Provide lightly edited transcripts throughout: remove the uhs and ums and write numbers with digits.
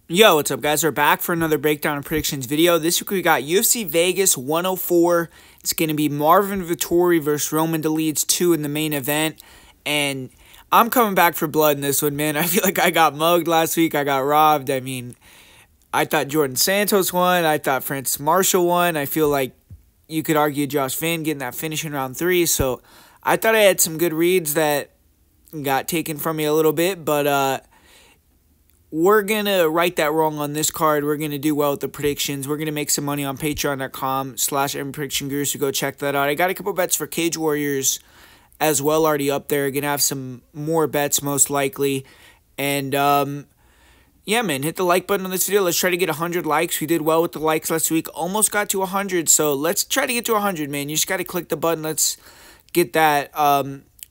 Yo, what's up, guys? We're back for another breakdown and predictions video. This week we got UFC Vegas 104. It's going to be Marvin Vettori versus Roman Dolidze 2 in the main event. And I'm coming back for blood in this one, man. I feel like I got mugged last week. I got robbed. I mean, I thought Jordan Santos won. I thought Francis Marshall won. I feel like you could argue Josh Finn getting that finish in round 3. So I thought I had some good reads that got taken from me a little bit. But, we're going to right that wrong on this card. We're going to do well with the predictions. We're going to make some money on patreon.com/MPredictionGuru, so go check that out. I got a couple bets for Cage Warriors as well already up there. Going to have some more bets most likely. And, yeah, man, hit the like button on this video. Let's try to get 100 likes. We did well with the likes last week. Almost got to 100, so let's try to get to 100, man. You just got to click the button. Let's get that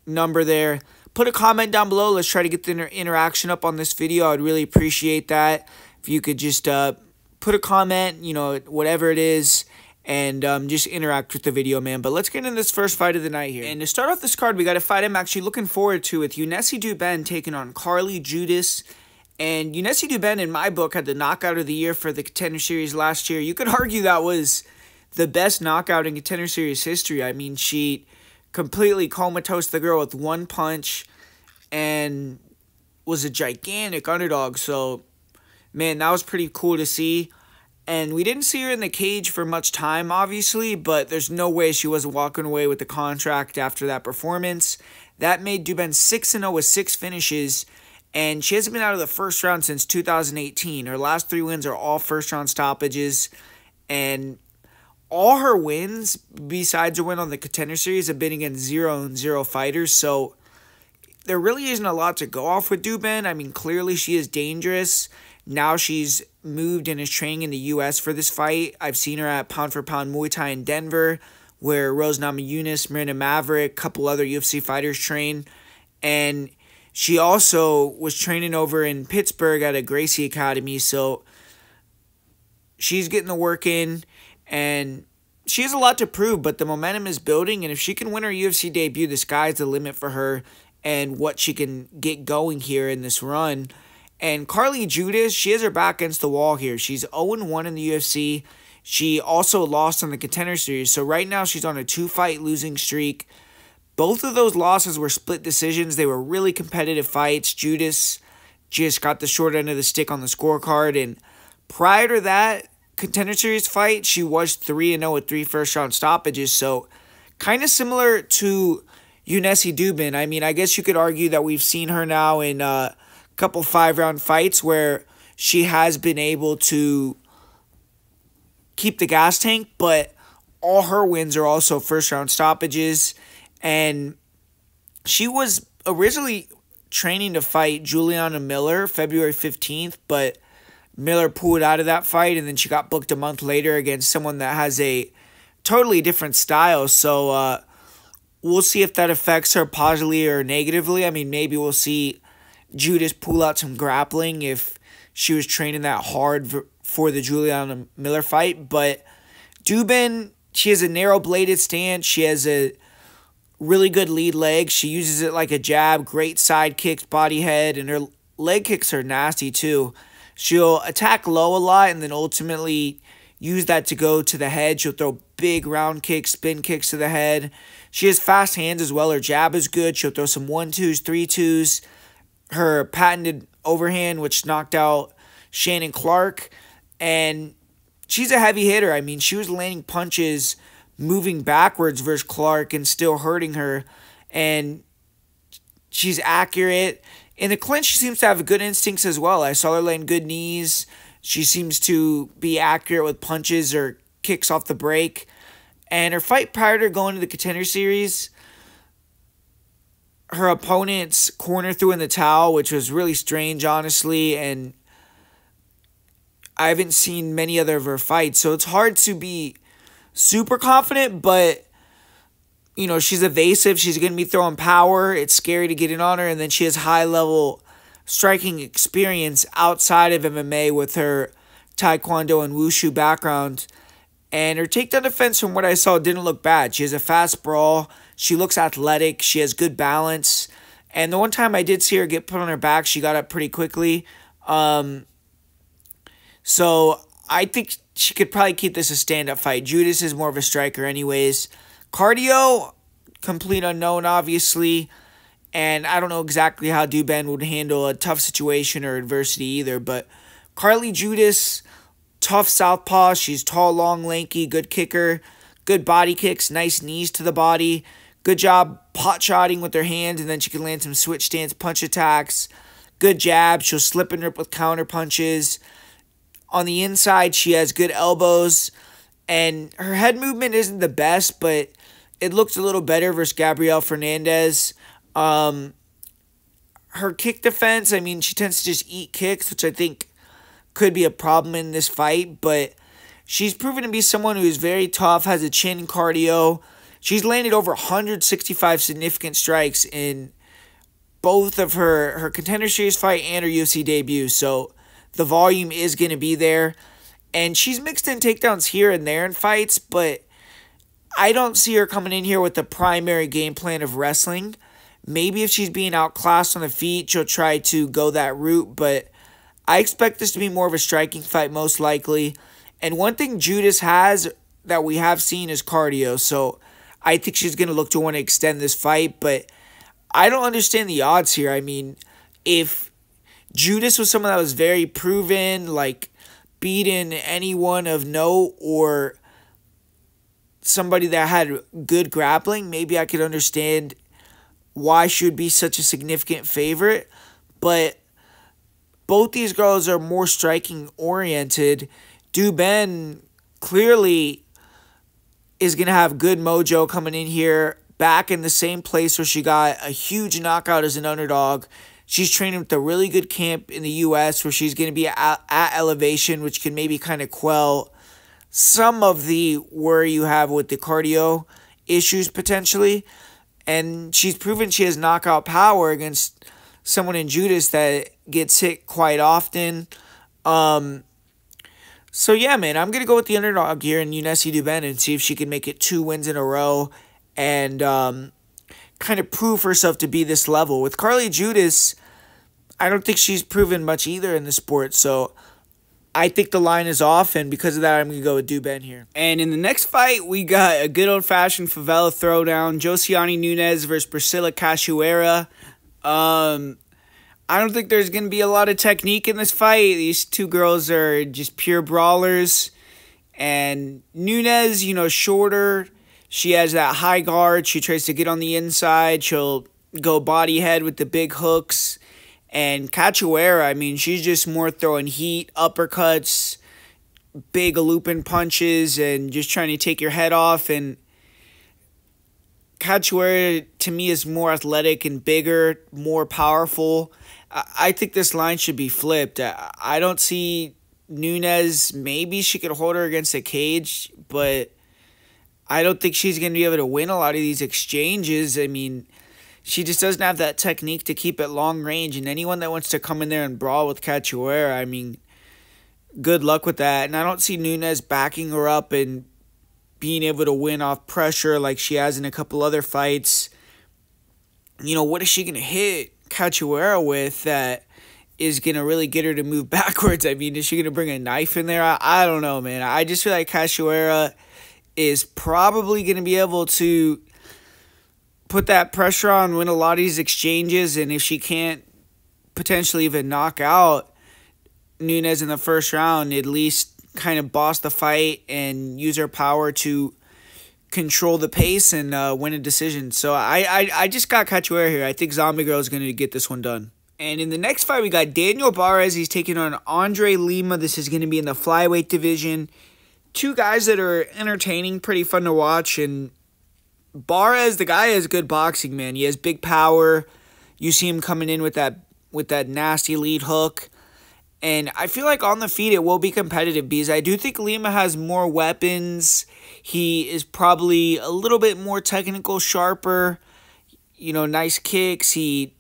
number there. Put a comment down below. Let's try to get the interaction up on this video. I'd really appreciate that. If you could just put a comment, you know, whatever it is, and just interact with the video, man. But let's get into this first fight of the night here. And to start off this card, we got a fight I'm actually looking forward to with Younessi Douben taking on Carly Judas. And Younessi Douben, in my book, had the knockout of the year for the Contender Series last year. You could argue that was the best knockout in Contender Series history. I mean, she completely comatose the girl with one punch and was a gigantic underdog. So, man, that was pretty cool to see. And we didn't see her in the cage for much time, obviously, but there's no way she wasn't walking away with the contract after that performance. That made Douben 6-0 with 6 finishes, and she hasn't been out of the first round since 2018. Her last 3 wins are all first-round stoppages, and all her wins, besides her win on the Contender Series, have been against 0-0 fighters. So there really isn't a lot to go off with Douben. I mean, clearly she is dangerous. Now she's moved and is training in the U.S. for this fight. I've seen her at Pound for Pound Muay Thai in Denver, where Rose Namajunas, Miranda Maverick, a couple other UFC fighters train. And she also was training over in Pittsburgh at a Gracie Academy. So she's getting the work in. And she has a lot to prove, but the momentum is building. And if she can win her UFC debut, the sky's the limit for her and what she can get going here in this run. And Carly Judas, she has her back against the wall here. She's 0-1 in the UFC. She also lost on the Contender Series. So right now she's on a 2-fight losing streak. Both of those losses were split decisions. They were really competitive fights. Judas just got the short end of the stick on the scorecard. And prior to that Contender Series fight, she was 3-0 with 3 first-round stoppages. So kind of similar to Younessi Douben. I mean, I guess you could argue that we've seen her now in a couple 5-round fights where she has been able to keep the gas tank, but all her wins are also first-round stoppages. And she was originally training to fight Juliana Miller February 15th, but Miller pulled out of that fight, and then she got booked a month later against someone that has a totally different style. So we'll see if that affects her positively or negatively. I mean, maybe we'll see Judas pull out some grappling if she was training that hard for the Juliana Miller fight. But Douben, she has a narrow-bladed stance. She has a really good lead leg. She uses it like a jab, great side kicks, body head, and her leg kicks are nasty too. She'll attack low a lot and then ultimately use that to go to the head. She'll throw big round kicks, spin kicks to the head. She has fast hands as well. Her jab is good. She'll throw some 1-2s, 3-2s. Her patented overhand, which knocked out Shannon Clark. And she's a heavy hitter. I mean, she was landing punches moving backwards versus Clark and still hurting her. And she's accurate. In the clinch, she seems to have good instincts as well. I saw her land good knees. She seems to be accurate with punches or kicks off the break. And her fight prior to going to the Contender Series, her opponent's corner threw in the towel, which was really strange, honestly. And I haven't seen many other of her fights, so it's hard to be super confident, but you know, she's evasive. She's going to be throwing power. It's scary to get in on her. And then she has high-level striking experience outside of MMA with her Taekwondo and Wushu background. And her takedown defense, from what I saw, didn't look bad. She has a fast brawl. She looks athletic. She has good balance. And the one time I did see her get put on her back, she got up pretty quickly. So I think she could probably keep this a stand-up fight. Judas is more of a striker anyways. Cardio, complete unknown, obviously. And I don't know exactly how Dubin would handle a tough situation or adversity either. But Carly Judas, tough southpaw. She's tall, long, lanky, good kicker. Good body kicks, nice knees to the body. Good job pot-shotting with her hands, and then she can land some switch stance punch attacks. Good jab. She'll slip and rip with counter punches. On the inside, she has good elbows. And her head movement isn't the best, but it looks a little better versus Gabrielle Hernandez. Her kick defense, I mean, she tends to just eat kicks, which I think could be a problem in this fight. But she's proven to be someone who is very tough, has a chin cardio. She's landed over 165 significant strikes in both of her Contender Series fight and her UFC debut. So the volume is going to be there. And she's mixed in takedowns here and there in fights, but I don't see her coming in here with the primary game plan of wrestling. Maybe if she's being outclassed on the feet, she'll try to go that route, but I expect this to be more of a striking fight most likely. And one thing Judas has that we have seen is cardio, so I think she's going to look to want to extend this fight, but I don't understand the odds here. I mean, if Judas was someone that was very proven, like beaten anyone of note, or somebody that had good grappling, maybe I could understand why she would be such a significant favorite. But both these girls are more striking oriented. Dubin clearly is going to have good mojo coming in here, back in the same place where she got a huge knockout as an underdog. She's training with a really good camp in the U.S. where she's going to be at elevation, which can maybe kind of quell some of the worry you have with the cardio issues potentially. And she's proven she has knockout power against someone in Judas that gets hit quite often. So yeah, man, I'm going to go with the underdog here in Younessi Dubin and see if she can make it 2 wins in a row and kind of prove herself to be this level. With Carly Judas, I don't think she's proven much either in the sport, so I think the line is off, and because of that, I'm going to go with Dubin here. And in the next fight, we got a good old-fashioned favela throwdown. Josiane Nunes versus Priscila Cachoeira. I don't think there's going to be a lot of technique in this fight. These two girls are just pure brawlers. And Nunes, you know, shorter. She has that high guard. She tries to get on the inside. She'll go body head with the big hooks. And Cachoeira, I mean, she's just more throwing heat, uppercuts, big looping punches, and just trying to take your head off. And Cachoeira, to me, is more athletic and bigger, more powerful. I think this line should be flipped. I don't see Nunes. Maybe she could hold her against a cage, but I don't think she's going to be able to win a lot of these exchanges. I mean, she just doesn't have that technique to keep it long range, and anyone that wants to come in there and brawl with Cachoeira, I mean, good luck with that. And I don't see Nunes backing her up and being able to win off pressure like she has in a couple other fights. You know, what is she going to hit Cachoeira with that is going to really get her to move backwards? I mean, is she going to bring a knife in there? I don't know, man. I just feel like Cachoeira is probably going to be able to put that pressure on, win a lot of these exchanges, and if she can't potentially even knock out Nunes in the first round, at least kind of boss the fight and use her power to control the pace and win a decision. So I just got Cachoeira here. I think Zombie Girl is going to get this one done. And in the next fight, we got Daniel Barez. He's taking on Andre Lima. This is going to be in the flyweight division. Two guys that are entertaining, pretty fun to watch. And Barez, the guy has good boxing, man. He has big power. You see him coming in with that nasty lead hook. And I feel like on the feet it will be competitive because I do think Lima has more weapons. He is probably a little bit more technical, sharper. You know, nice kicks. He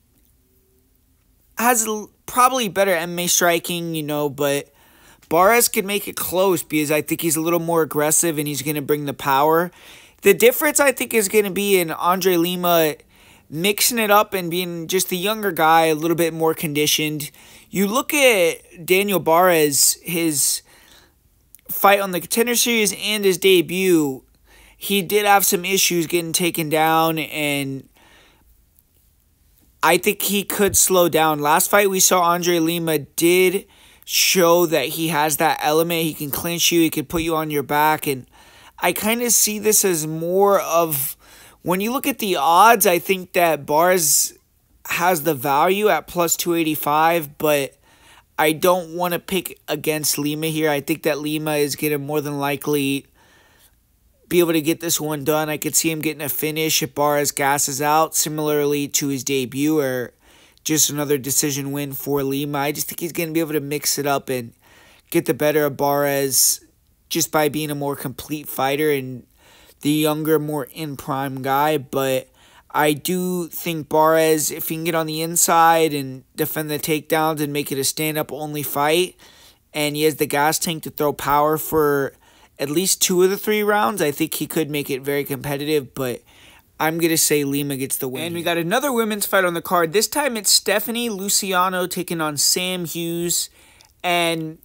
has probably better MMA striking, you know, but Barez could make it close because I think he's a little more aggressive and he's going to bring the power. The difference, I think, is going to be in Andre Lima mixing it up and being just the younger guy, a little bit more conditioned. You look at Daniel Barez, his fight on the Contender Series and his debut, he did have some issues getting taken down, and I think he could slow down. Last fight we saw, Andre Lima did show that he has that element. He can clinch you, he can put you on your back, and I kind of see this as more of, when you look at the odds, I think that Barez has the value at plus 285, but I don't want to pick against Lima here. I think that Lima is going to more than likely be able to get this one done. I could see him getting a finish if Barez gasses out, similarly to his debut, or just another decision win for Lima. I just think he's going to be able to mix it up and get the better of Barez just by being a more complete fighter and the younger, more in-prime guy. But I do think Barez, if he can get on the inside and defend the takedowns and make it a stand-up only fight, and he has the gas tank to throw power for at least 2 of the 3 rounds, I think he could make it very competitive, but I'm going to say Lima gets the win. And we got another women's fight on the card. This time it's Stephanie Luciano taking on Sam Hughes, and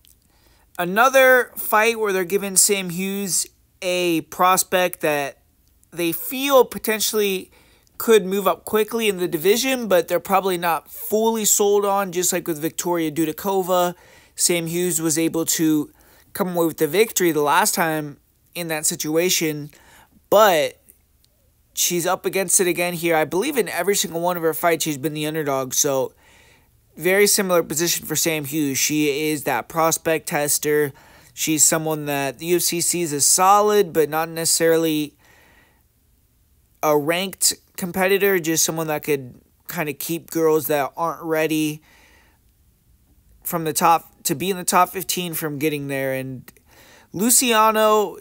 another fight where they're giving Sam Hughes a prospect that they feel potentially could move up quickly in the division, but they're probably not fully sold on. Just like with Victoria Dudakova, Sam Hughes was able to come away with the victory the last time in that situation, but she's up against it again here. I believe in every single one of her fights she's been the underdog, so very similar position for Sam Hughes. She is that prospect tester. She's someone that the UFC sees as solid, but not necessarily a ranked competitor, just someone that could kind of keep girls that aren't ready from the top to be in the top 15 from getting there. And Luciano,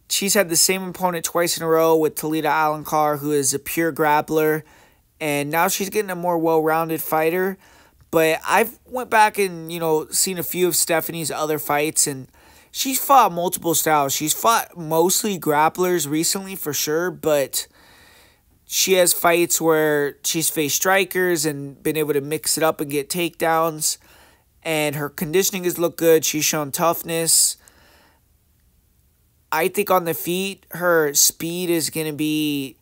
she's had the same opponent twice in a row with Talita Alencar, who is a pure grappler, and now she's getting a more well-rounded fighter. But I've went back and, seen a few of Stephanie's other fights, and she's fought multiple styles. She's fought mostly grapplers recently for sure, but she has fights where she's faced strikers and been able to mix it up and get takedowns, and her conditioning has looked good. She's shown toughness. I think on the feet, her speed is going to be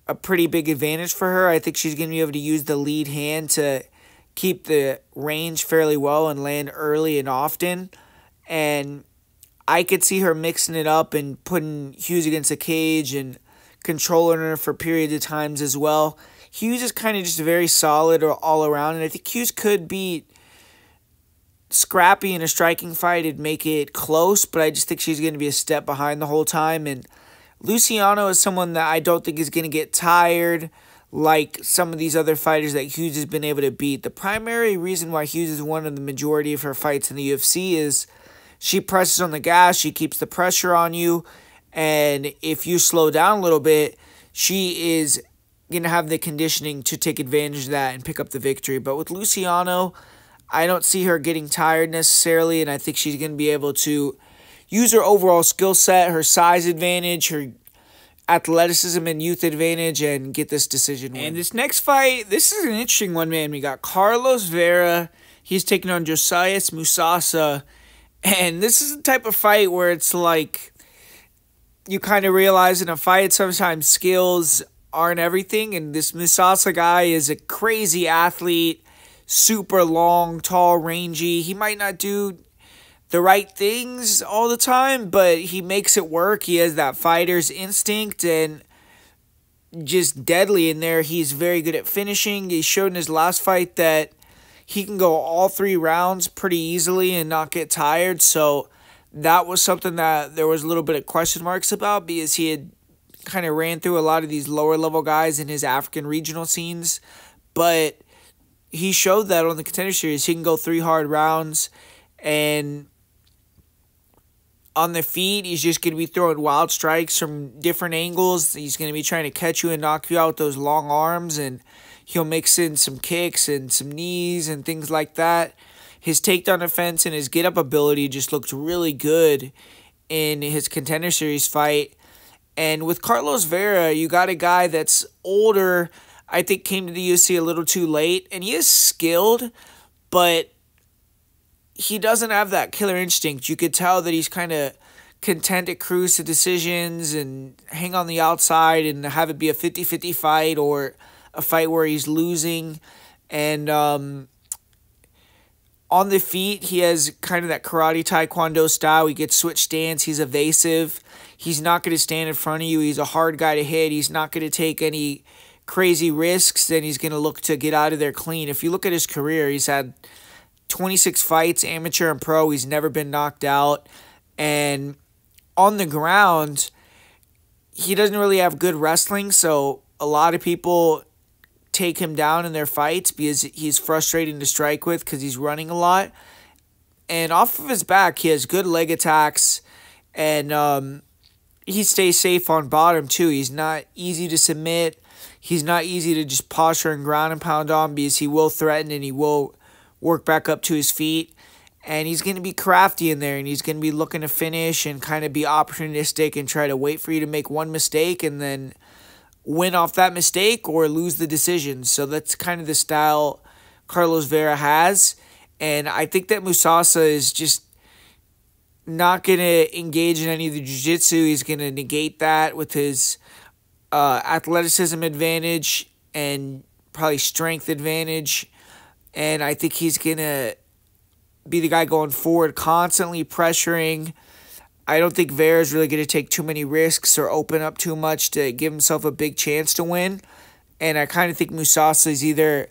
a pretty big advantage for her. I think she's going to be able to use the lead hand to keep the range fairly well and land early and often. And I could see her mixing it up and putting Hughes against the cage and controlling her for periods of times as well. Hughes is kind of just very solid all around, and I think Hughes could be scrappy in a striking fight and make it close, but I just think she's going to be a step behind the whole time. And Luciano is someone that I don't think is going to get tired like some of these other fighters that Hughes has been able to beat. The primary reason why Hughes has won in the majority of her fights in the UFC is she presses on the gas, she keeps the pressure on you, and if you slow down a little bit, she is going to have the conditioning to take advantage of that and pick up the victory. But with Luciano, I don't see her getting tired necessarily, and I think she's going to be able to use her overall skill set, her size advantage, her athleticism and youth advantage, and get this decision win. And this next fight, this is an interesting one, man. We got Carlos Vera. He's taking on Josias Musasa. And this is the type of fight where it's like you kind of realize in a fight sometimes skills aren't everything. And this Musasa guy is a crazy athlete, super long, tall, rangy. He might not do the right things all the time, but he makes it work. He has that fighter's instinct and just deadly in there. He's very good at finishing. He showed in his last fight that he can go all 3 rounds pretty easily and not get tired. So that was something that there was a little bit of question marks about, because he had kind of ran through a lot of these lower level guys in his African regional scenes. But he showed that on the Contender Series. He can go 3 hard rounds, and on the feet, he's just going to be throwing wild strikes from different angles. He's going to be trying to catch you and knock you out with those long arms, and he'll mix in some kicks and some knees and things like that. His takedown defense and his get-up ability just looked really good in his Contender Series fight. And with Carlos Vera, you got a guy that's older. I think came to the UFC a little too late. And he is skilled, but he doesn't have that killer instinct. You could tell that he's kind of content to cruise to decisions and hang on the outside and have it be a 50-50 fight or a fight where he's losing. And on the feet, he has kind of that karate taekwondo style. He gets switch stance. He's evasive. He's not going to stand in front of you. He's a hard guy to hit. He's not going to take any crazy risks. Then he's going to look to get out of there clean. If you look at his career, he's had 26 fights, amateur and pro. He's never been knocked out. And on the ground, he doesn't really have good wrestling, so a lot of people take him down in their fights because he's frustrating to strike with because he's running a lot. And off of his back, he has good leg attacks, and he stays safe on bottom too. He's not easy to submit. He's not easy to just posture and ground and pound on because he will threaten and he will work back up to his feet. And he's going to be crafty in there, and he's going to be looking to finish and kind of be opportunistic and try to wait for you to make one mistake and then win off that mistake or lose the decision. So that's kind of the style Carlos Vera has. And I think that Musasa is just not going to engage in any of the jiu-jitsu. He's going to negate that with his athleticism advantage and probably strength advantage. And I think he's going to be the guy going forward, constantly pressuring. I don't think Vera is really going to take too many risks or open up too much to give himself a big chance to win. And I kind of think Musasa is either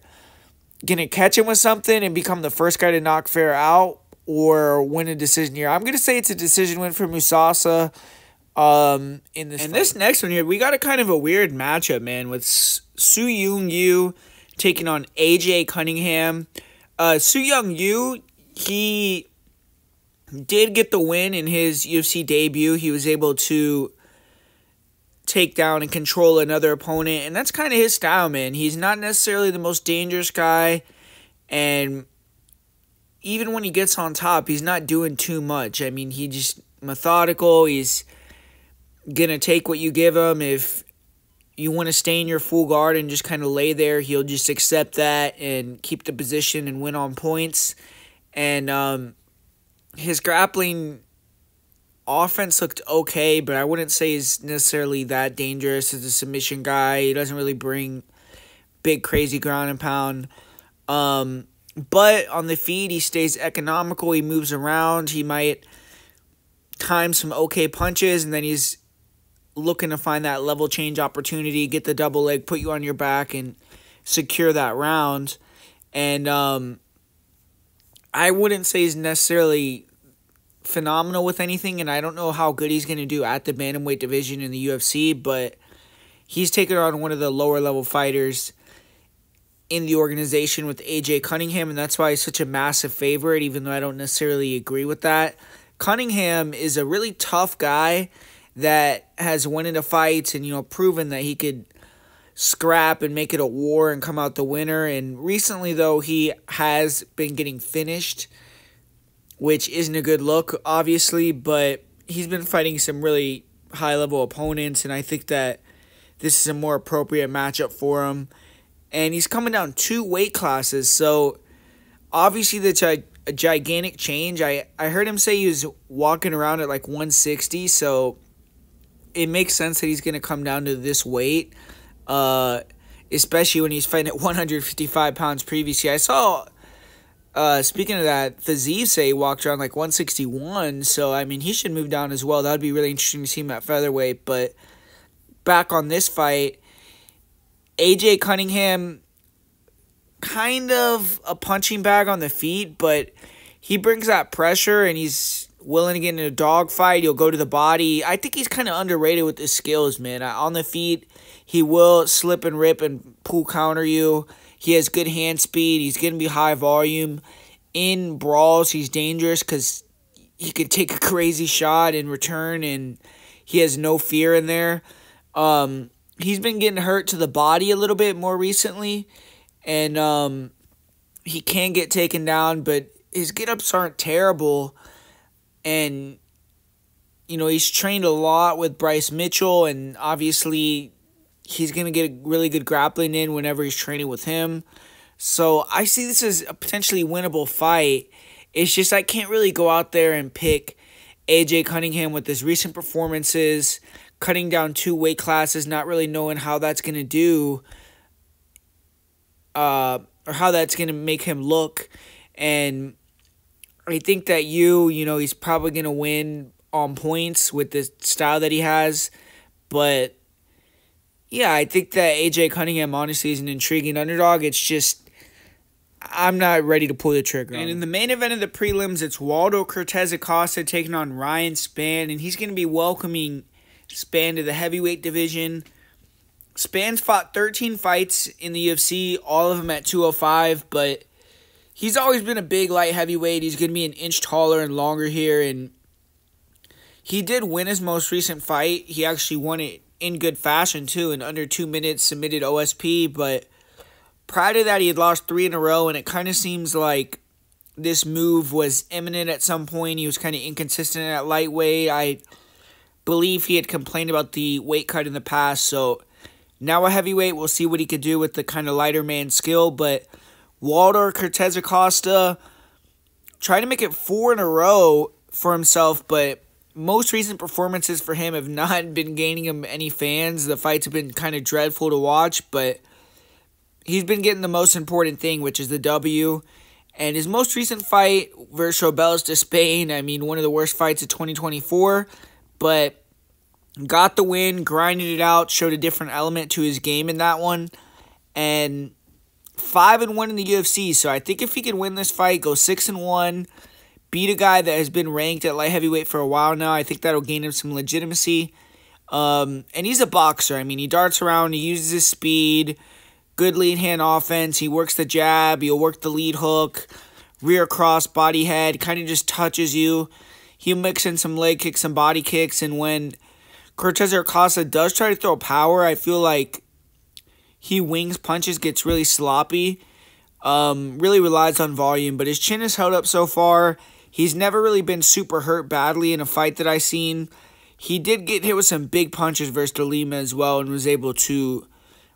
going to catch him with something and become the first guy to knock Vera out or win a decision here. I'm going to say it's a decision win for Musasa in this fight. This next one here, we got a kind of a weird matchup, man, with SuYoung You taking on AJ Cunningham. SuYoung You, he did get the win in his UFC debut. He was able to take down and control another opponent, and that's kind of his style, man. He's not necessarily the most dangerous guy, and even when he gets on top, he's not doing too much. I mean, he's just methodical. He's going to take what you give him. If you want to stay in your full guard and just kind of lay there, he'll just accept that and keep the position and win on points. And his grappling offense looked okay, but I wouldn't say he's necessarily that dangerous as a submission guy. He doesn't really bring big, crazy ground and pound. But on the feet, he stays economical. He moves around. He might time some okay punches, and then he's looking to find that level change opportunity, get the double leg, put you on your back, and secure that round. And I wouldn't say he's necessarily phenomenal with anything, and I don't know how good he's going to do at the bantamweight division in the UFC, but he's taken on one of the lower-level fighters in the organization with AJ Cunningham, and that's why he's such a massive favorite, even though I don't necessarily agree with that. Cunningham is a really tough guy that has won into fights and, proven that he could scrap and make it a war and come out the winner. And recently, though, he has been getting finished, which isn't a good look, obviously, but he's been fighting some really high-level opponents, and I think that this is a more appropriate matchup for him. And he's coming down 2 weight classes, so obviously that's a gigantic change. I heard him say he was walking around at like 160, so it makes sense that he's going to come down to this weight, especially when he's fighting at 155 pounds previously. I saw, speaking of that, Fiziev say he walked around like 161, so I mean, he should move down as well. That would be really interesting to see him at featherweight. But back on this fight, AJ Cunningham, kind of a punching bag on the feet, but he brings that pressure and he's willing to get in a dogfight. He'll go to the body. I think he's kind of underrated with his skills, man. On the feet, he will slip and rip and pull counter you. He has good hand speed. He's going to be high volume. In brawls, he's dangerous because he could take a crazy shot in return, and he has no fear in there. He's been getting hurt to the body a little bit more recently, and he can get taken down, but his get-ups aren't terrible. And, he's trained a lot with Bryce Mitchell, and obviously he's going to get a really good grappling in whenever he's training with him. So I see this as a potentially winnable fight. It's just I can't really go out there and pick AJ Cunningham with his recent performances, cutting down 2 weight classes, not really knowing how that's going to do, or how that's going to make him look. And I think that he's probably going to win on points with the style that he has. But yeah, I think that AJ Cunningham honestly is an intriguing underdog. It's just I'm not ready to pull the trigger. And in the main event of the prelims, it's Waldo Cortes-Acosta taking on Ryan Spann, and he's going to be welcoming Spann to the heavyweight division. Spann's fought 13 fights in the UFC, all of them at 205, but he's always been a big light heavyweight. He's going to be an inch taller and longer here, and he did win his most recent fight. He actually won it in good fashion, too, in under 2 minutes, submitted OSP, but prior to that, he had lost 3 in a row, and it kind of seems like this move was imminent at some point. He was kind of inconsistent at lightweight. I believe he had complained about the weight cut in the past, so now a heavyweight, we'll see what he could do with the kind of lighter man skill, but Waldo Cortes-Acosta tried to make it 4 in a row for himself, but most recent performances for him have not been gaining him any fans. The fights have been kind of dreadful to watch, but he's been getting the most important thing, which is the W. And his most recent fight versus Vallejos to Spain, I mean, one of the worst fights of 2024, but got the win, grinded it out, showed a different element to his game in that one, and 5-1 in the UFC. So I think if he can win this fight, go 6-1, beat a guy that has been ranked at light heavyweight for a while now, I think that'll gain him some legitimacy. And he's a boxer. I mean, he darts around, he uses his speed, good lead hand offense, he works the jab, he'll work the lead hook, rear cross, body head, kind of just touches you. He'll mix in some leg kicks, some body kicks, and when Cortes-Acosta does try to throw power, I feel like he wings punches, gets really sloppy, really relies on volume, but his chin is held up so far. He's never really been super hurt badly in a fight that I've seen. He did get hit with some big punches versus Lima as well and was able to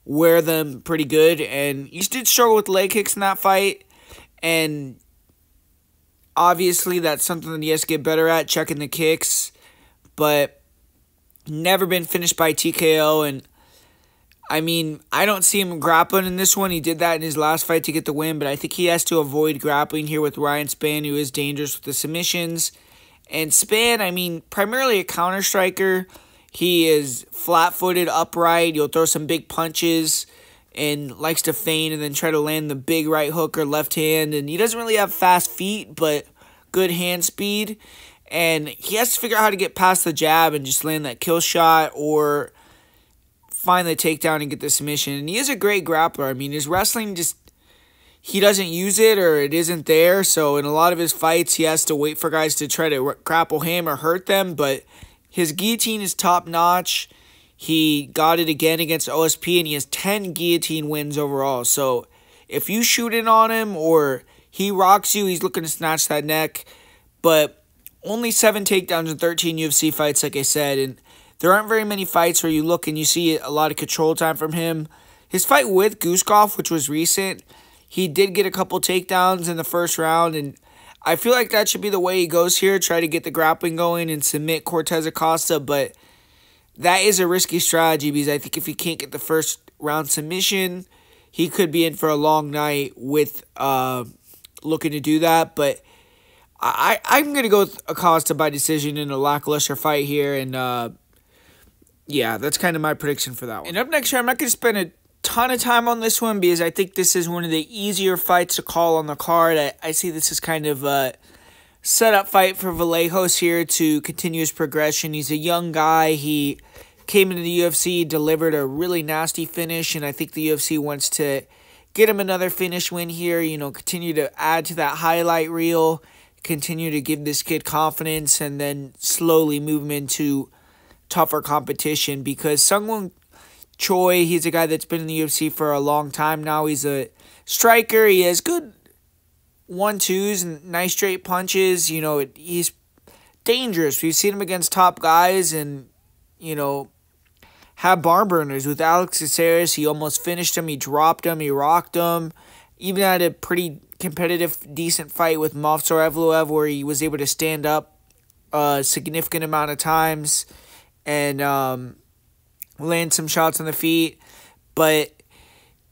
wear them pretty good. And he did struggle with leg kicks in that fight. And obviously that's something that he has to get better at, checking the kicks. But never been finished by TKO. And I mean, I don't see him grappling in this one. He did that in his last fight to get the win, but I think he has to avoid grappling here with Ryan Spann, who is dangerous with the submissions. And Spann, I mean, primarily a counter striker. He is flat-footed, upright. He'll throw some big punches and likes to feint and then try to land the big right hook or left hand. And he doesn't really have fast feet, but good hand speed. And he has to figure out how to get past the jab and just land that kill shot or find the takedown and get the submission. And he is a great grappler. I mean, his wrestling just, he doesn't use it or it isn't there. So in a lot of his fights, he has to wait for guys to try to grapple him or hurt them. But his guillotine is top notch. He got it again against OSP and he has 10 guillotine wins overall. So if you shoot in on him or he rocks you, he's looking to snatch that neck. But only 7 takedowns in 13 UFC fights, like I said. And there aren't very many fights where you look and you see a lot of control time from him. His fight with Guskov, which was recent, he did get a couple takedowns in the first round, and I feel like that should be the way he goes here, try to get the grappling going and submit Cortes-Acosta, but that is a risky strategy because I think if he can't get the first round submission, he could be in for a long night with looking to do that, but I'm going to go with Acosta by decision in a lackluster fight here, and yeah, that's kind of my prediction for that one. And up next here, I'm not going to spend a ton of time on this one because I think this is one of the easier fights to call on the card. I see this as kind of a setup fight for Vallejos here to continue his progression. He's a young guy. He came into the UFC, delivered a really nasty finish, and I think the UFC wants to get him another finish win here, you know, continue to add to that highlight reel, continue to give this kid confidence, and then slowly move him into tougher competition because Seung Choi, he's a guy that's been in the UFC for a long time now. He's a striker. He has good 1-2s and nice straight punches. You know, he's dangerous. We've seen him against top guys and, you know, have barn burners. With Alex Caceres, he almost finished him. He dropped him. He rocked him. Even had a pretty competitive, decent fight with Movsar Evloev where he was able to stand up a significant amount of times and land some shots on the feet. But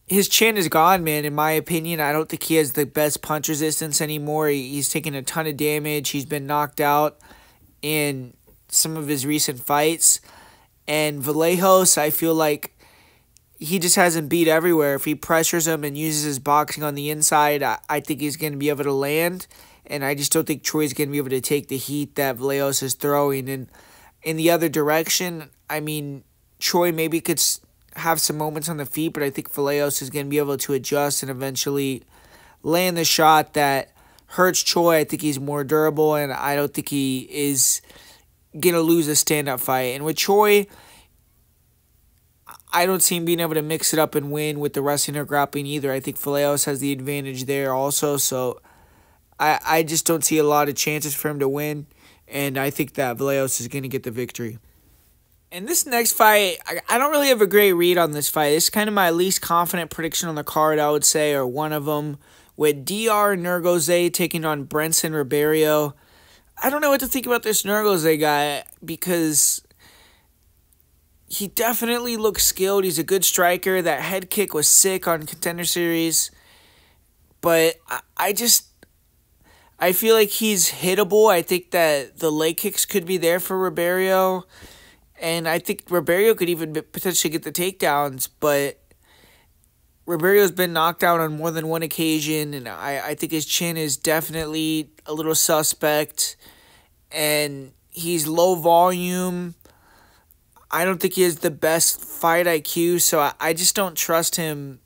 his chin is gone, man, in my opinion. I don't think he has the best punch resistance anymore. He's taken a ton of damage. He's been knocked out in some of his recent fights. And Vallejos, I feel like he just hasn't beat everywhere. If he pressures him and uses his boxing on the inside, I think he's going to be able to land. And I just don't think Choi's going to be able to take the heat that Vallejos is throwing. And in the other direction, I mean, Choi maybe could have some moments on the feet, but I think Vallejos is going to be able to adjust and eventually land the shot that hurts Choi. I think he's more durable, and I don't think he is going to lose a stand-up fight. And with Choi, I don't see him being able to mix it up and win with the wrestling or grappling either. I think Vallejos has the advantage there also, so I just don't see a lot of chances for him to win, and I think that Vallejos is going to get the victory. And this next fight, I don't really have a great read on this fight. This is kind of my least confident prediction on the card, I would say, or one of them, with Diyar and Nurgozhay taking on Brendson Ribeiro. I don't know what to think about this Nurgozhay guy because he definitely looks skilled. He's a good striker. That head kick was sick on Contender Series. But I feel like he's hittable. I think that the leg kicks could be there for Ribeiro. And I think Ribeiro could even potentially get the takedowns. But Ribeiro's been knocked out on more than one occasion. And I think his chin is definitely a little suspect. And he's low volume. I don't think he has the best fight IQ. So I just don't trust him.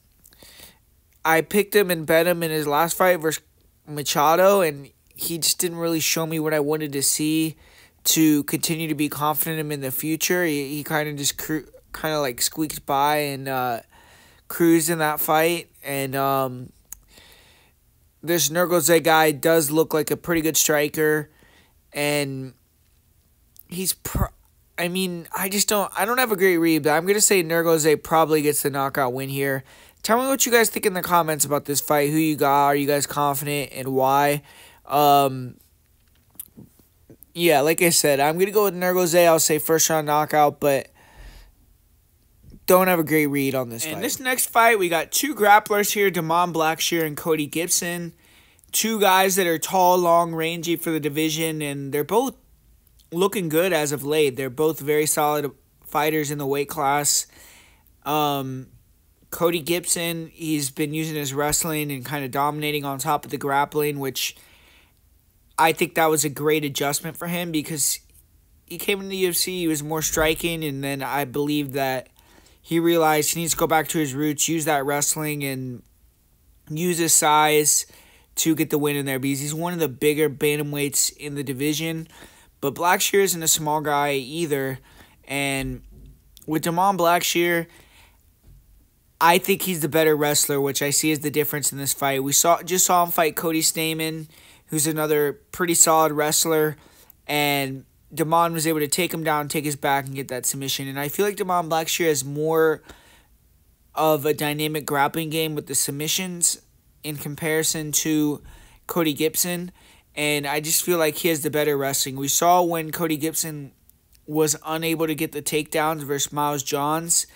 I picked him and bet him in his last fight versus Machado, and he just didn't really show me what I wanted to see to continue to be confident in him in the future. He kind of just like squeaked by and cruised in that fight. And this Nurgozhay guy does look like a pretty good striker, and he's I don't have a great read, but I'm gonna say Nurgozhay probably gets the knockout win here. Tell me what you guys think in the comments about this fight. Who you got? Are you guys confident, and why? Yeah, like I said, I'm going to go with Nurgozhay. I'll say first round knockout, but don't have a great read on this fight. In this next fight, we got two grapplers here, Blackshear and Cody Gibson. Two guys that are tall, long, rangy for the division, and they're both looking good as of late. They're both very solid fighters in the weight class. Cody Gibson, he's been using his wrestling and kind of dominating on top of the grappling, which I think that was a great adjustment for him because he came into the UFC, he was more striking, and then I believe that he realized he needs to go back to his roots, use that wrestling, and use his size to get the win in there because he's one of the bigger bantamweights in the division. But Blackshear isn't a small guy either, and with Blackshear, I think he's the better wrestler, which I see as the difference in this fight. We just saw him fight Cody Stamen, who's another pretty solid wrestler, and Damon was able to take him down, take his back, and get that submission. And I feel like Blackshear has more of a dynamic grappling game with the submissions in comparison to Cody Gibson, and I just feel like he has the better wrestling. We saw when Cody Gibson was unable to get the takedowns versus Miles Johns,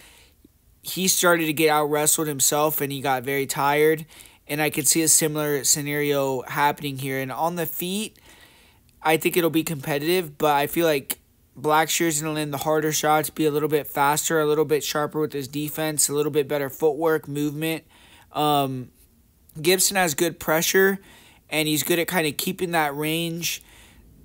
he started to get out-wrestled himself, and he got very tired. And I could see a similar scenario happening here. And on the feet, I think it'll be competitive, but I feel like Blackshear's going to land the harder shots, be a little bit faster, a little bit sharper with his defense, a little bit better footwork, movement. Gibson has good pressure, and he's good at kind of keeping that range,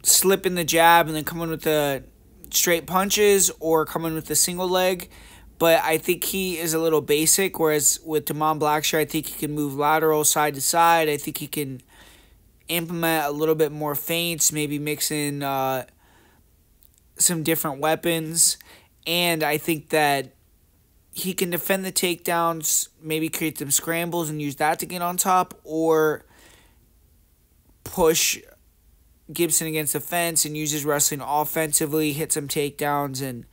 slipping the jab, and then coming with the straight punches or coming with the single leg. But I think he is a little basic, whereas with Blackshear, I think he can move lateral, side to side. I think he can implement a little bit more feints, maybe mix in some different weapons. And I think that he can defend the takedowns, maybe create some scrambles and use that to get on top, or push Gibson against the fence and use his wrestling offensively, hit some takedowns, and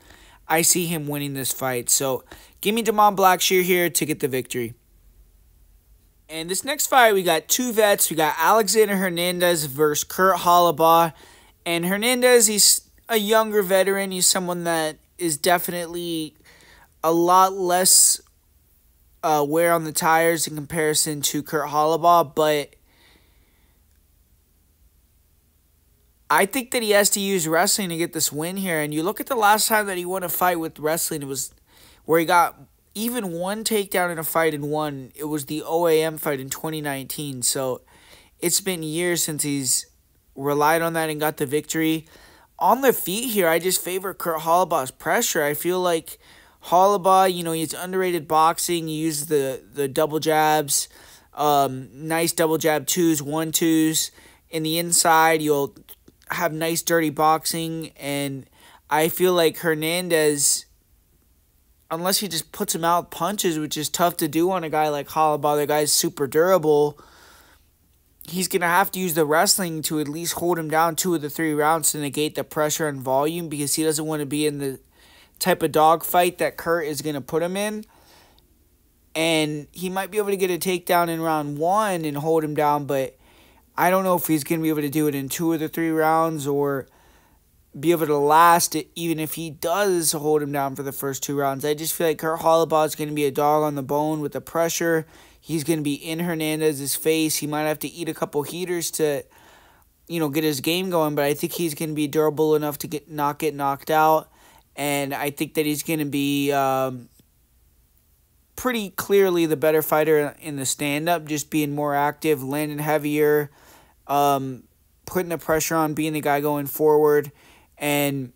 I see him winning this fight. So give me Blackshear here to get the victory. And this next fight, we got two vets. We got Alexander Hernandez versus Kurt Holobaugh. And Hernandez, he's a younger veteran. He's someone that is definitely a lot less wear on the tires in comparison to Kurt Holobaugh. But I think that he has to use wrestling to get this win here. And you look at the last time that he won a fight with wrestling, it was where he got even one takedown in a fight and won. It was the OAM fight in 2019. So it's been years since he's relied on that and got the victory. On the feet here, I just favor Kurt Holobaugh's pressure. I feel like Holobaugh, you know, he's underrated boxing. He uses the double jabs, nice double jab 2s, 1-2s. In the inside, you'll have nice dirty boxing. And I feel like Hernandez, unless he just puts him out punches, which is tough to do on a guy like Holobaugh, the guy's super durable, he's going to have to use the wrestling to at least hold him down 2 of the 3 rounds to negate the pressure and volume, because he doesn't want to be in the type of dogfight that Kurt is going to put him in. And he might be able to get a takedown in round 1 and hold him down, but I don't know if he's going to be able to do it in 2 of the 3 rounds or be able to last it, even if he does hold him down for the first 2 rounds. I just feel like Kurt Holobaugh is going to be a dog on the bone with the pressure. He's going to be in Hernandez's face. He might have to eat a couple heaters to, you know, get his game going, but I think he's going to be durable enough to not get knocked out. And I think that he's going to be pretty clearly the better fighter in the stand-up, just being more active, landing heavier, putting the pressure on, being the guy going forward. And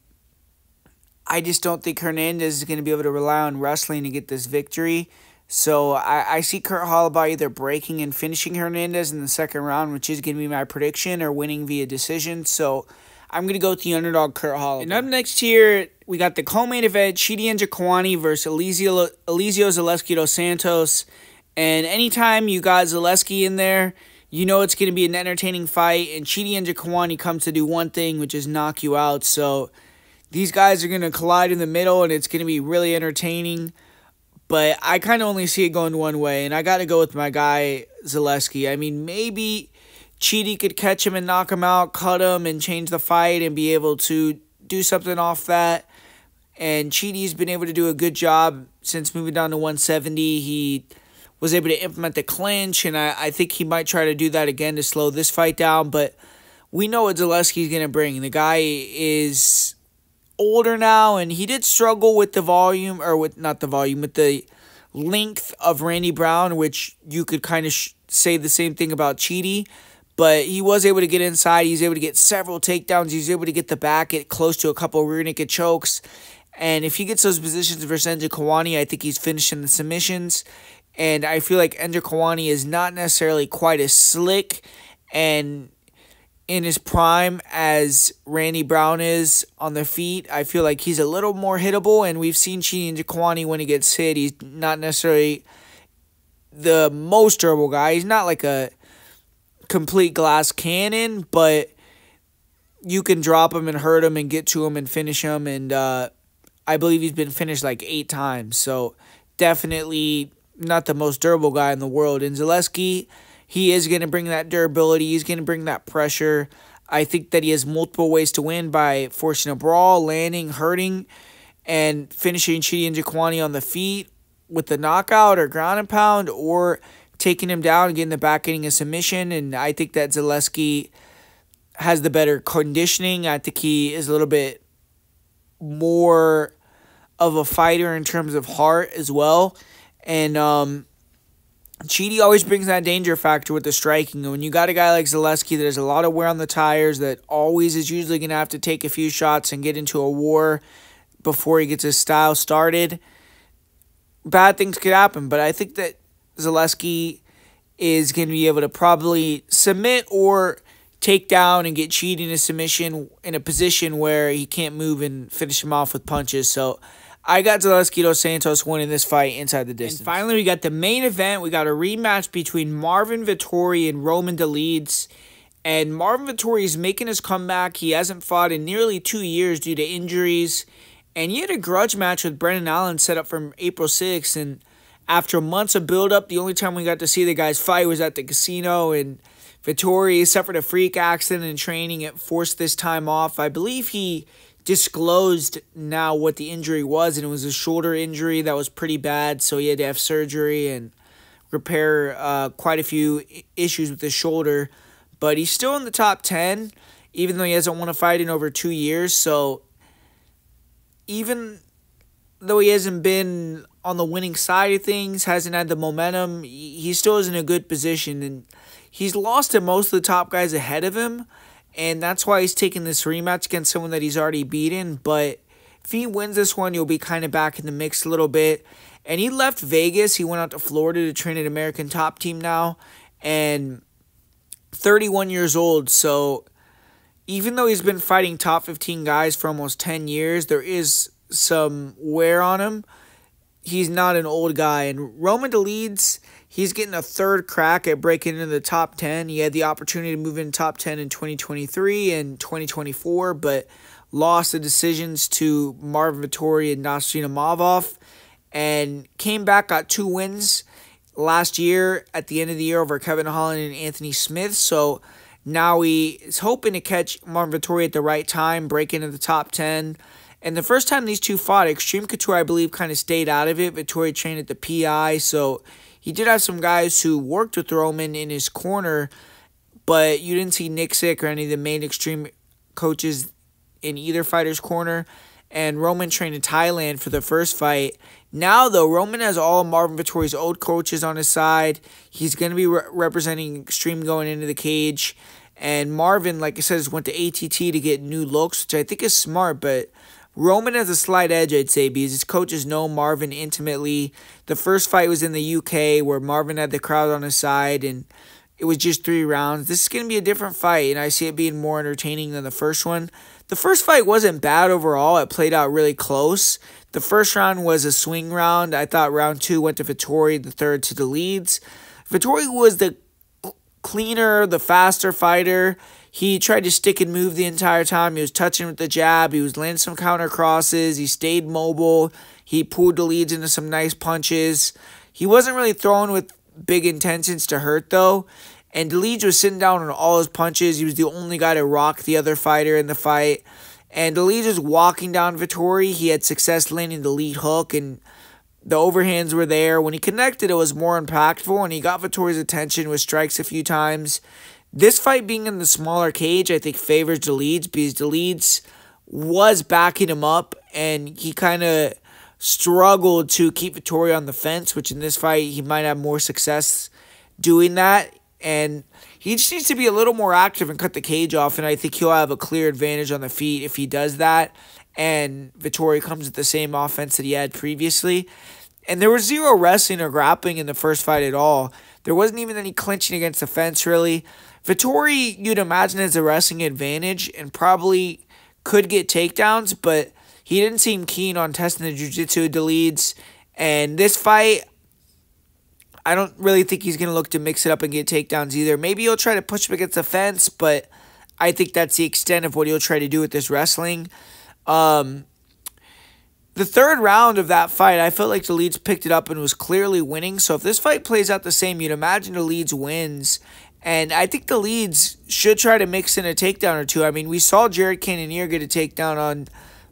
I just don't think Hernandez is going to be able to rely on wrestling to get this victory. So I see Kurt Holobaugh either breaking and finishing Hernandez in the second round, which is going to be my prediction, or winning via decision. So I'm going to go with the underdog Kurt Holobaugh. And up next here, we got the co-main event, Chidi and Njokuani versus Elizeu Zaleski dos Santos. And anytime you got Zaleski in there, you know it's going to be an entertaining fight. And Chidi and Njokuani come to do one thing, which is knock you out. So these guys are going to collide in the middle, and it's going to be really entertaining. But I kind of only see it going one way, and I got to go with my guy, Zaleski. I mean, maybe Chidi could catch him and knock him out, cut him, and change the fight and be able to do something off that. And Chidi's been able to do a good job since moving down to 170. He was able to implement the clinch, and I think he might try to do that again to slow this fight down. But we know what Zaleski's going to bring. The guy is older now, and he did struggle with the volume, or with the length of Randy Brown, which you could kind of say the same thing about Chidi. But he was able to get inside. He's able to get several takedowns. He's able to get the back at close to a couple rear naked chokes. And if he gets those positions versus Njokuani, I think he's finishing the submissions. And I feel like Njokuani is not necessarily quite as slick and in his prime as Randy Brown is on the feet. I feel like he's a little more hittable, and we've seen Chidi and Njokuani when he gets hit. He's not necessarily the most durable guy. He's not like a complete glass cannon, but you can drop him and hurt him and get to him and finish him. And I believe he's been finished like 8 times. So definitely not the most durable guy in the world. And Zaleski, he is going to bring that durability. He's going to bring that pressure. I think that he has multiple ways to win by forcing a brawl, landing, hurting, and finishing Chidi and Njokuani on the feet with the knockout or ground and pound, or taking him down and getting the back, getting a submission. And I think that Zaleski has the better conditioning. I think he is a little bit more of a fighter in terms of heart as well. And Chidi always brings that danger factor with the striking. And when you got a guy like Zaleski that has a lot of wear on the tires, that always is usually going to have to take a few shots and get into a war before he gets his style started, bad things could happen. But I think that Zaleski is going to be able to probably submit or take down and get Chidi in a submission in a position where he can't move and finish him off with punches. So I got Zaleski dos Santos winning this fight inside the distance. And finally, we got the main event. We got a rematch between Marvin Vettori and Roman Dolidze. And Marvin Vettori is making his comeback. He hasn't fought in nearly 2 years due to injuries. And he had a grudge match with Brendan Allen set up for April 6th. And after months of build-up, the only time we got to see the guys fight was at the casino. And Vettori suffered a freak accident in training. It forced this time off. I believe he disclosed now what the injury was, and it was a shoulder injury that was pretty bad. So he had to have surgery and repair quite a few issues with his shoulder. But he's still in the top 10, even though he hasn't won a fight in over 2 years. So even though he hasn't been on the winning side of things, hasn't had the momentum, he still is in a good position. And he's lost to most of the top guys ahead of him, and that's why he's taking this rematch against someone that he's already beaten. But if he wins this one, he'll be kind of back in the mix a little bit. And he left Vegas. He went out to Florida to train at American Top Team now. And 31 years old. So even though he's been fighting top 15 guys for almost 10 years, there is some wear on him. He's not an old guy. And Roman Dolidze, he's getting a third crack at breaking into the top 10. He had the opportunity to move in top 10 in 2023 and 2024, but lost the decisions to Marvin Vettori and Nasrina Mavov, and came back, got 2 wins last year at the end of the year over Kevin Holland and Anthony Smith. So now he is hoping to catch Marvin Vettori at the right time, break into the top 10. And the first time these two fought, Extreme Couture, I believe, kind of stayed out of it. Vettori trained at the PI, so he did have some guys who worked with Roman in his corner, but you didn't see Nick Sick or any of the main Extreme coaches in either fighter's corner. And Roman trained in Thailand for the first fight. Now, though, Roman has all of Marvin Vettori's old coaches on his side. He's going to be representing Extreme going into the cage. And Marvin, like I said, went to ATT to get new looks, which I think is smart, but Roman has a slight edge, I'd say, because his coaches know Marvin intimately. The first fight was in the UK, where Marvin had the crowd on his side, and it was just 3 rounds. This is going to be a different fight, and I see it being more entertaining than the first one. The first fight wasn't bad overall. It played out really close. The first round was a swing round. I thought round 2 went to Vettori, the third to Dolidze. Vettori was the cleaner, the faster fighter. He tried to stick and move the entire time. He was touching with the jab. He was landing some counter crosses. He stayed mobile. He pulled Dolidze into some nice punches. He wasn't really throwing with big intentions to hurt, though. And Dolidze was sitting down on all his punches. He was the only guy to rock the other fighter in the fight. And Dolidze was walking down Vettori. He had success landing the lead hook, and the overhands were there. When he connected, it was more impactful, and he got Vettori's attention with strikes a few times. This fight being in the smaller cage, I think, favors Dolidze, because Dolidze was backing him up, and he kind of struggled to keep Vettori on the fence, which in this fight, he might have more success doing that. And he just needs to be a little more active and cut the cage off, and I think he'll have a clear advantage on the feet if he does that. And Vettori comes with the same offense that he had previously. And there was zero wrestling or grappling in the first fight at all. There wasn't even any clinching against the fence, really. Vettori, you'd imagine, has a wrestling advantage and probably could get takedowns, but he didn't seem keen on testing the jiu-jitsu of Dolidze. And this fight, I don't really think he's going to look to mix it up and get takedowns either. Maybe he'll try to push him against the fence, but I think that's the extent of what he'll try to do with this wrestling. The third round of that fight, I felt like Dolidze picked it up and was clearly winning. So if this fight plays out the same, you'd imagine Dolidze wins. And I think Dolidze should try to mix in a takedown or two. I mean, we saw Jared Cannonier get a takedown on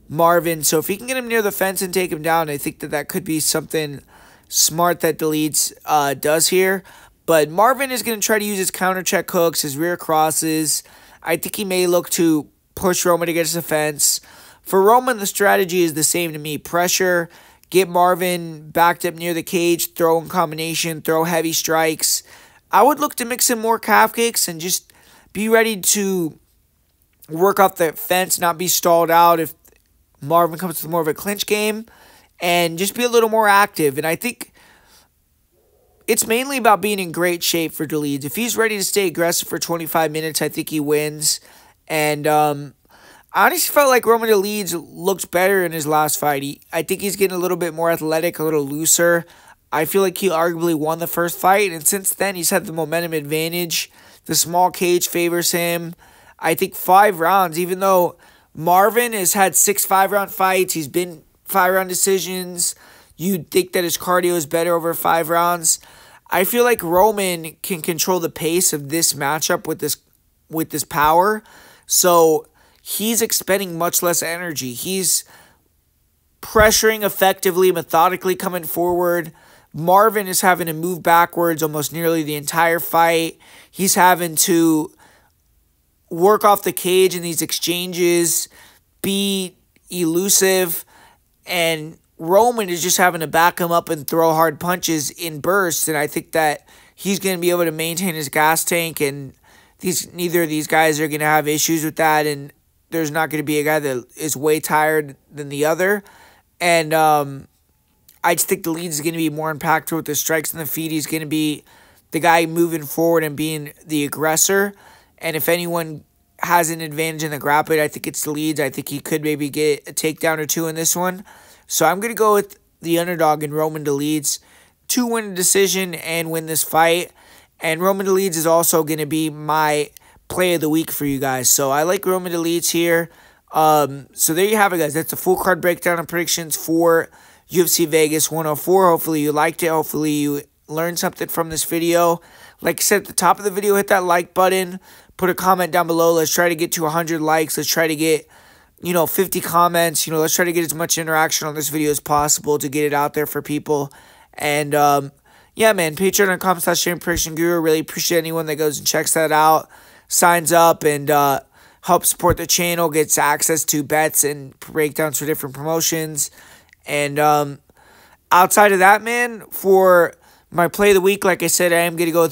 Marvin. So if he can get him near the fence and take him down, I think that could be something smart that Dolidze does here. But Marvin is going to try to use his counter check hooks, his rear crosses. I think he may look to push Roman against the fence. For Roman, the strategy is the same to me. Pressure, get Marvin backed up near the cage, throw in combination, throw heavy strikes. I would look to mix in more calf kicks and just be ready to work off the fence, not be stalled out if Marvin comes with more of a clinch game, and just be a little more active. And I think it's mainly about being in great shape for Dolidze. If he's ready to stay aggressive for 25 minutes, I think he wins. And I honestly felt like Roman Dolidze looked better in his last fight. I think he's getting a little bit more athletic, a little looser. I feel like he arguably won the first fight, and since then he's had the momentum advantage. The small cage favors him. I think 5 rounds, even though Marvin has had 6 5-round fights. He's been 5-round decisions. You'd think that his cardio is better over 5 rounds. I feel like Roman can control the pace of this matchup with this power. So he's expending much less energy. He's pressuring effectively, methodically coming forward. Marvin is having to move backwards almost nearly the entire fight. He's having to work off the cage in these exchanges, be elusive, and Roman is just having to back him up and throw hard punches in bursts, and I think that he's going to be able to maintain his gas tank, and neither of these guys are going to have issues with that, and there's not going to be a guy that is way tired than the other. And I just think Dolidze is going to be more impactful with the strikes and the feet. He's going to be the guy moving forward and being the aggressor, and if anyone has an advantage in the grappling, I think it's Dolidze. I think he could maybe get a takedown or two in this one. So I'm going to go with the underdog in Roman Dolidze to win a decision and win this fight. And Roman Dolidze is also going to be my play of the week for you guys. So I like Roman Dolidze here. So there you have it, guys. That's a full card breakdown and predictions for UFC Vegas 104. Hopefully you liked it. Hopefully you learned something from this video. Like I said at the top of the video, hit that like button. Put a comment down below. Let's try to get to 100 likes. Let's try to get 50 comments. Let's try to get as much interaction on this video as possible to get it out there for people. And, yeah, man, patreon.com/prediction-guru. Really appreciate anyone that goes and checks that out, signs up, and helps support the channel, gets access to bets and breakdowns for different promotions. And outside of that, man, for my play of the week, like I said, I am going to go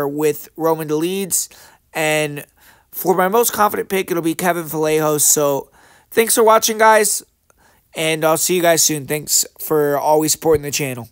with Roman Dolidze. And for my most confident pick, it'll be Kevin Vallejos. So thanks for watching, guys, and I'll see you guys soon. Thanks for always supporting the channel.